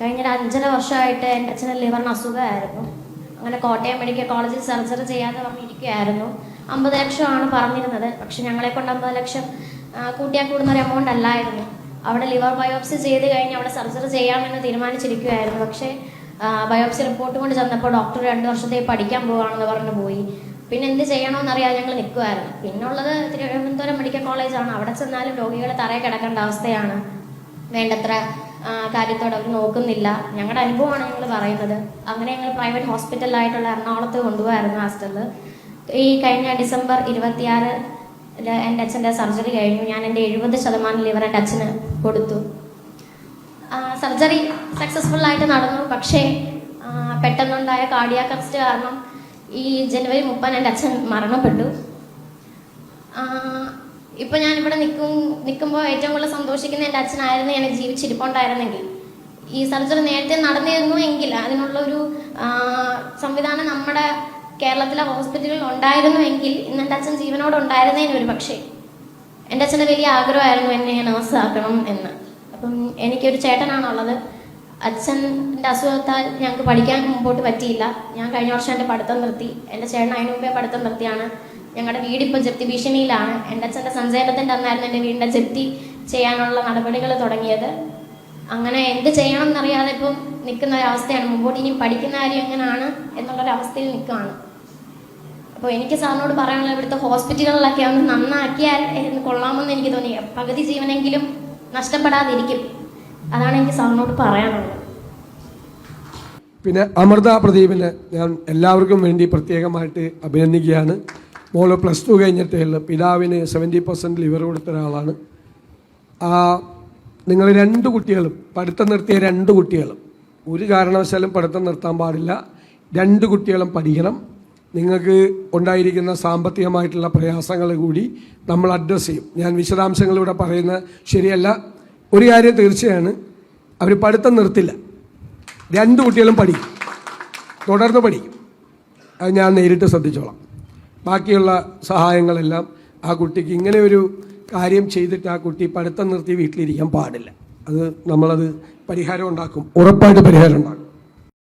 കഴിഞ്ഞ 5.5 വർഷമായിട്ട് എൻ്റെ അച്ഛന് ലിവറിന് അസുഖമായിരുന്നു. അങ്ങനെ കോട്ടയം മെഡിക്കൽ കോളേജിൽ സർജറി ചെയ്യാതെ പറഞ്ഞിരിക്കുകയായിരുന്നു. 50 ലക്ഷമാണ് പറഞ്ഞിരുന്നത്. പക്ഷെ ഞങ്ങളെ കൊണ്ട് 50 ലക്ഷം കൂട്ടിയാൽ കൂടുന്ന ഒരു എമൗണ്ട് അല്ലായിരുന്നു. അവിടെ ലിവർ ബയോപ്സി ചെയ്ത് കഴിഞ്ഞ് അവിടെ സർജറി ചെയ്യാമെന്ന് തീരുമാനിച്ചിരിക്കുകയായിരുന്നു. പക്ഷേ ബയോപ്സി റിപ്പോർട്ട് കൊണ്ട് ചെന്നപ്പോൾ ഡോക്ടർ 2 വർഷത്തേക്ക് പഠിക്കാൻ പോവുകയാണെന്ന് പറഞ്ഞു പോയി. പിന്നെ എന്ത് ചെയ്യണമെന്നറിയാതെ ഞങ്ങൾ നിൽക്കുമായിരുന്നു. പിന്നുള്ളത് തിരുവനന്തപുരം മെഡിക്കൽ കോളേജാണ്. അവിടെ ചെന്നാലും രോഗികളെ തറയെ കിടക്കേണ്ട അവസ്ഥയാണ്. വേണ്ടത്ര കാര്യത്തോടെ അവർ നോക്കുന്നില്ല. ഞങ്ങളുടെ അനുഭവമാണ് ഞങ്ങൾ പറയുന്നത്. അങ്ങനെ ഞങ്ങൾ പ്രൈവറ്റ് ഹോസ്പിറ്റലായിട്ടുള്ള എറണാകുളത്ത് കൊണ്ടുപോയായിരുന്നു ഹാസ്റ്റലിൽ. ഈ കഴിഞ്ഞ ഡിസംബർ 26 എൻ്റെ അച്ഛൻ്റെ സർജറി കഴിഞ്ഞു. ഞാൻ എൻ്റെ 70% ലിവർ എൻ്റെ അച്ഛന് കൊടുത്തു. സർജറി സക്സസ്ഫുൾ ആയിട്ട് നടന്നു. പക്ഷേ പെട്ടെന്നുണ്ടായ കാർഡിയാക് അറസ്റ്റ് കാരണം ഈ ജനുവരി 30 എൻ്റെ അച്ഛൻ മരണപ്പെട്ടു. ഇപ്പം ഞാനിവിടെ നിൽക്കുമ്പോൾ ഏറ്റവും കൂടുതൽ സന്തോഷിക്കുന്ന എൻ്റെ അച്ഛനായിരുന്നു. ഞാൻ ജീവിച്ചിരിപ്പുണ്ടായിരുന്നെങ്കിൽ, ഈ സർജറി നേരത്തെ നടന്നിരുന്നു എങ്കിൽ, അതിനുള്ളൊരു സംവിധാനം നമ്മുടെ കേരളത്തിലെ ഹോസ്പിറ്റലിൽ ഉണ്ടായിരുന്നുവെങ്കിൽ ഇന്ന് എൻ്റെ അച്ഛൻ ജീവനോട് ഉണ്ടായിരുന്നതിന് ഒരു പക്ഷേ. എൻ്റെ അച്ഛൻ്റെ വലിയ ആഗ്രഹമായിരുന്നു എന്നെ നഴ്സാക്കണം എന്ന്. അപ്പം എനിക്കൊരു ചേട്ടനാണുള്ളത്. അച്ഛൻ്റെ അസുഖത്താൽ ഞങ്ങൾക്ക് പഠിക്കാൻ മുമ്പോട്ട് പറ്റിയില്ല. ഞാൻ കഴിഞ്ഞ വർഷം എൻ്റെ പഠിത്തം നിർത്തി. എൻ്റെ ചേട്ടൻ അതിന് മുമ്പേ പഠിത്തം നിർത്തിയാണ്. ഞങ്ങളുടെ വീടിപ്പോൾ ജപ്തി ഭീഷണിയിലാണ്. എൻ്റെ അച്ഛൻ്റെ സഞ്ചയനത്തിൻ്റെ അന്നായിരുന്നു എൻ്റെ വീടിൻ്റെ ജപ്തി ചെയ്യാനുള്ള നടപടികൾ തുടങ്ങിയത്. അങ്ങനെ എന്ത് ചെയ്യണം എന്നറിയാതെ ഇപ്പം നിൽക്കുന്ന ഒരവസ്ഥയാണ്. മുമ്പോട്ട് ഇനി പഠിക്കുന്ന കാര്യം എങ്ങനെയാണ് എന്നുള്ളൊരവസ്ഥയിൽ നിൽക്കുകയാണ്. അപ്പോൾ എനിക്ക് സാറിനോട് പറയാനുള്ള ഇവിടുത്തെ ഹോസ്പിറ്റലുകളിലൊക്കെ ഒന്ന് നന്നാക്കിയാൽ കൊള്ളാമെന്ന് എനിക്ക് തോന്നി. പകുതി ജീവനെങ്കിലും നഷ്ടപ്പെടാതിരിക്കും. അതാണ് എനിക്ക് സാറിനോട് പറയാനുള്ളത്. പിന്നെ അമൃത പ്രദീപിനെ ഞാൻ എല്ലാവർക്കും വേണ്ടി പ്രത്യേകമായിട്ട് അഭിനന്ദിക്കുകയാണ്. മോള് +2 കഴിഞ്ഞിട്ടേ ഉള്ളൂ. പിതാവിന് 70% ലിവർ കൊടുത്ത ഒരാളാണ്. നിങ്ങൾ 2 കുട്ടികളും പഠിത്തം നിർത്തിയ 2 കുട്ടികളും ഒരു കാരണവശാലും പഠിത്തം നിർത്താൻ പാടില്ല. 2 കുട്ടികളും പഠിക്കണം. നിങ്ങൾക്ക് ഉണ്ടായിരിക്കുന്ന സാമ്പത്തികമായിട്ടുള്ള പ്രയാസങ്ങൾ കൂടി നമ്മൾ അഡ്രസ്സ് ചെയ്യും. ഞാൻ വിശദാംശങ്ങൾ ഇവിടെ പറയുന്നത് ശരിയല്ല. ഒരു കാര്യം തീർച്ചയാണ്, അവർ പഠിത്തം നിർത്തില്ല. 2 കുട്ടികളും പഠിക്കും, തുടർന്ന് പഠിക്കും. അത് ഞാൻ നേരിട്ട് ശ്രദ്ധിച്ചോളാം. ബാക്കിയുള്ള സഹായങ്ങളെല്ലാം ആ കുട്ടിക്ക് ഇങ്ങനെ ഒരു കാര്യം ചെയ്തിട്ട് ആ കുട്ടി പഠിത്തം നിർത്തി വീട്ടിലിരിക്കാൻ പാടില്ല. അത് നമ്മളത് പരിഹാരം ഉണ്ടാക്കും, ഉറപ്പായിട്ട് പരിഹാരം ഉണ്ടാക്കും.